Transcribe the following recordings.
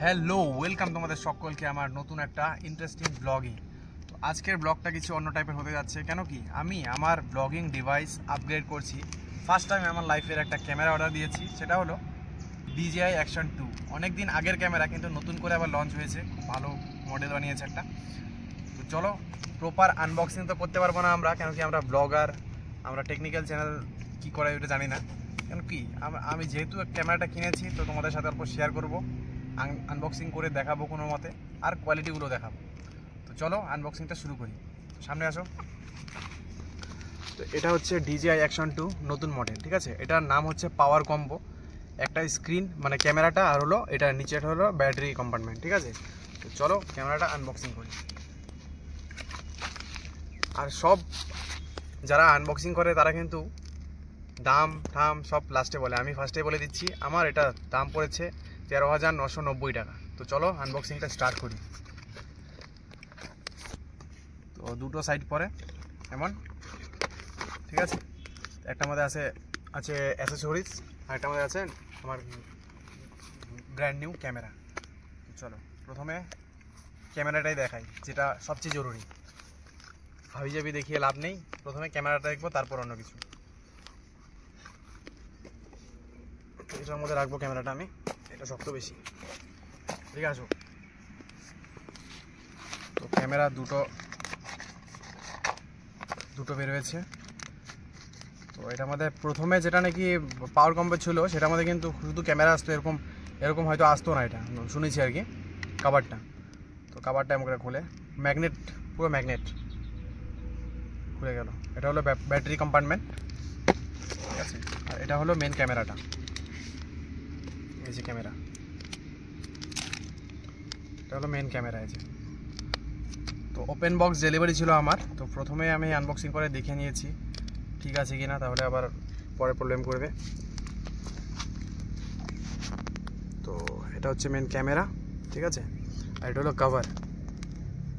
Hello, welcome তোমাদের সকলকে আমার নতুন একটা ইন্টারেস্টিং ব্লগে। তো আজকের ব্লগটা কিছু অন্য টাইপের হতে যাচ্ছে। কেন কি আমি আমার ব্লগিং ডিভাইস আপগ্রেড করছি। ফার্স্ট টাইম আমার লাইফের একটা ক্যামেরা অর্ডার দিয়েছি, সেটা হলো DJI Action 2। অনেক দিন আগের ক্যামেরা, কিন্তু নতুন করে আবার লঞ্চ হয়েছে, খুব ভালো মডেল বানিয়েছে একটা। তো চলো, প্রপার আনবক্সিং তো করতে পারবো না আমরা, কেন কি আমরা ব্লগার, আমরা টেকনিক্যাল চ্যানেল কী করে ওটা জানি না। কেন কি আমি যেহেতু ক্যামেরাটা কিনেছি, তো তোমাদের সাথে অল্প শেয়ার করবো, আনবক্সিং করে দেখাবো কোনো মতে, আর কোয়ালিটিগুলো দেখাবো। তো চলো আনবক্সিংটা শুরু করি, সামনে আসো। তো এটা হচ্ছে DJI Action 2 নতুন মডেল, ঠিক আছে। এটার নাম হচ্ছে পাওয়ার কম্বো। একটা স্ক্রিন মানে ক্যামেরাটা, আর হলো এটা নিচেটা হলো ব্যাটারি কম্পার্টমেন্ট, ঠিক আছে। তো চলো ক্যামেরাটা আনবক্সিং করি। আর সব যারা আনবক্সিং করে তারা কিন্তু দাম সব লাস্টে বলে, আমি ফার্স্টে বলে দিচ্ছি। আমার এটা দাম পড়েছে 13,990 টাকা। তো চলো আনবক্সিংটা স্টার্ট করি। তো দুটো সাইড পরে এমন, ঠিক আছে। একটা মধ্যে আছে অ্যাসেসরিজ, আর একটা মধ্যে আছে আমার ব্র্যান্ড নিউ ক্যামেরা। চলো প্রথমে ক্যামেরাটাই দেখাই, যেটা সবচেয়ে জরুরি। হাবিজাবি দেখিয়ে লাভ নেই, প্রথমে ক্যামেরাটা দেখবো, তারপর অন্য কিছু। এটার মধ্যে রাখবো ক্যামেরাটা আমি, এটা শক্ত বেশি, ঠিক আছে। তো ক্যামেরা দুটো বের হয়েছে। তো এটার মধ্যে প্রথমে যেটা নাকি পাওয়ার কম্বো ছিল, সেটার মধ্যে কিন্তু শুধু ক্যামেরা আসতো, এরকম হয়তো আসতো না, এটা শুনেছি আর কি। কাভারটা, তো কাভারটা এমন করে খুলে ম্যাগনেট, পুরো ম্যাগনেট খুলে গেল। এটা হলো ব্যাটারি কম্পার্টমেন্ট, ঠিক আছে। আর এটা হলো মেন ক্যামেরাটা, এই যে ক্যামেরা, এটা হলো মেন ক্যামেরা, এই যে। তো ওপেন বক্স ডেলিভারি ছিল আমার, তো প্রথমে আমি আনবক্সিং করে দেখে নিয়েছি ঠিক আছে কি না, তাহলে আবার পরে প্রবলেম করবে। তো এটা হচ্ছে মেন ক্যামেরা, ঠিক আছে। আর এটা হলো কভার।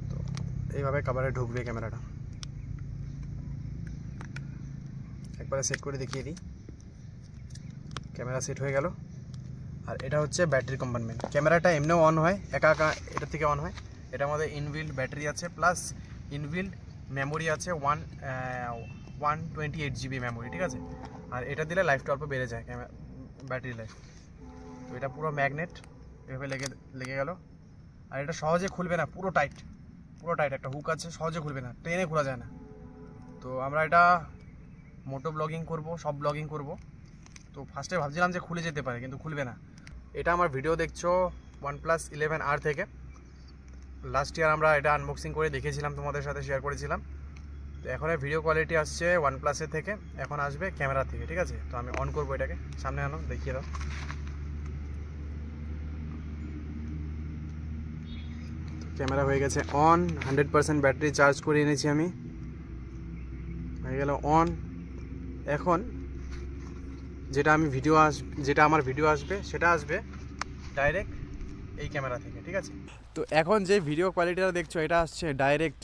তো এইভাবে কভারে ঢুকবে ক্যামেরাটা, একবারে সেট করে দেখিয়ে দিই। ক্যামেরা সেট হয়ে গেল। আর এটা হচ্ছে ব্যাটারি কম্পার্টমেন্ট। ক্যামেরাটা এমনিও অন হয়, একা এটা থেকে অন হয়। এটার মধ্যে ইনবিল্ড ব্যাটারি আছে, প্লাস ইনবিল্ড মেমোরি আছে 128 GB মেমোরি, ঠিক আছে। আর এটা দিলে লাইফটা অল্প বেড়ে যায়, ব্যাটারি লাইফ। তো এটা পুরো ম্যাগনেট এভাবে লেগে গেল। আর এটা সহজে খুলবে না, পুরো টাইট একটা হুক আছে, সহজে খুলবে না, ট্রেনে খোলা যায় না। তো আমরা এটা মোটো ব্লগিং করব, সব ব্লগিং করব। তো ফার্স্টে ভাবছিলাম যে খুলে যেতে পারে, কিন্তু খুলবে না। এটা আমার ভিডিও দেখছো OnePlus 11R থেকে। লাস্ট ইয়ার আমরা এটা আনবক্সিং করে দেখেছিলাম, তোমাদের সাথে শেয়ার করেছিলাম। তো এখন ভিডিও কোয়ালিটি আসছে OnePlus-এর থেকে, এখন আসবে ক্যামেরা থেকে, ঠিক আছে। তো আমি অন করবো এটাকে, সামনে আনো, দেখিয়ে দাও। ক্যামেরা হয়ে গেছে অন, 100% ব্যাটারি চার্জ করে এনেছি আমি, হয়ে গেল অন। এখন যেটা আমার ভিডিও আসবে, সেটা আসবে ডাইরেক্ট এই ক্যামেরা থেকে, ঠিক আছে। তো এখন যে ভিডিও কোয়ালিটিটা দেখছো, এটা আসছে ডাইরেক্ট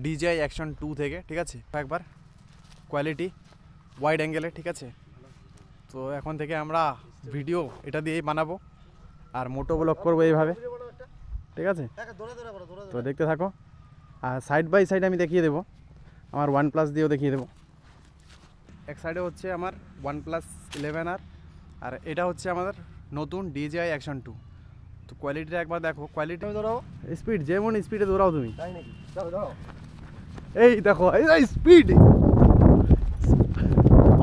DJI Action 2 থেকে, ঠিক আছে। একবার কোয়ালিটি ওয়াইড অ্যাঙ্গেলে, ঠিক আছে। তো এখন থেকে আমরা ভিডিও এটা দিয়েই বানাবো, আর মোটো ব্লগ করবো এইভাবে, ঠিক আছে। তো দেখতে থাকো। আর সাইড বাই সাইড আমি দেখিয়ে দেবো, আমার OnePlus দিয়েও দেখিয়ে দেবো। এক সাইডে হচ্ছে আমার OnePlus 11R, আর এটা হচ্ছে আমাদের নতুন DJI Action 2। তো কোয়ালিটিটা একবার দেখো, কোয়ালিটি ধরাও, স্পিড যেমন স্পিডে দৌড়াও তুমি, তাই নাকি? এই দেখো, এই স্পিড,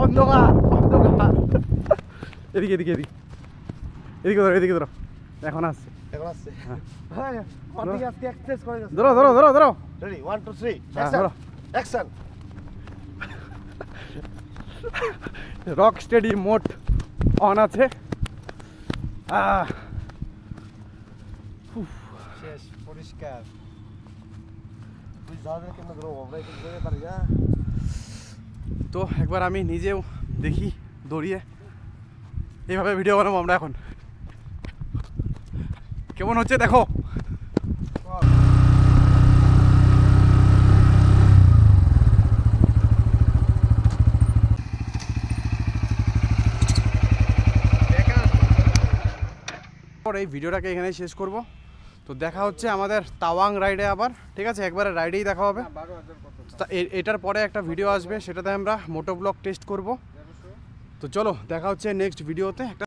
অন্ধকার এদিকে ধরো, এখন আসছে, হ্যাঁ। ধরো। Ready, 1, 2, 3. Action. Rock steady mode on আছে। শেষ, পরিষ্কার। তুই যাদের কেন ধরো, আমরা এটা ধরে পারি না। তো একবার আমি নিজেও দেখি দৌড়িয়ে, এইভাবে ভিডিও বানাবো আমরা এখন। কেমন হচ্ছে দেখো। পর এই ভিডিওটাকে এখানে শেষ করব। তো দেখা হচ্ছে আমাদের তাওয়াং রাইডে আবার, ঠিক আছে, একবারে রাইডেই দেখা হবে। এটার পরে একটা ভিডিও আসবে, সেটাতে আমরা মোটো ব্লগ টেস্ট করব। তো চলো দেখা হচ্ছে নেক্সট ভিডিওতে। একটা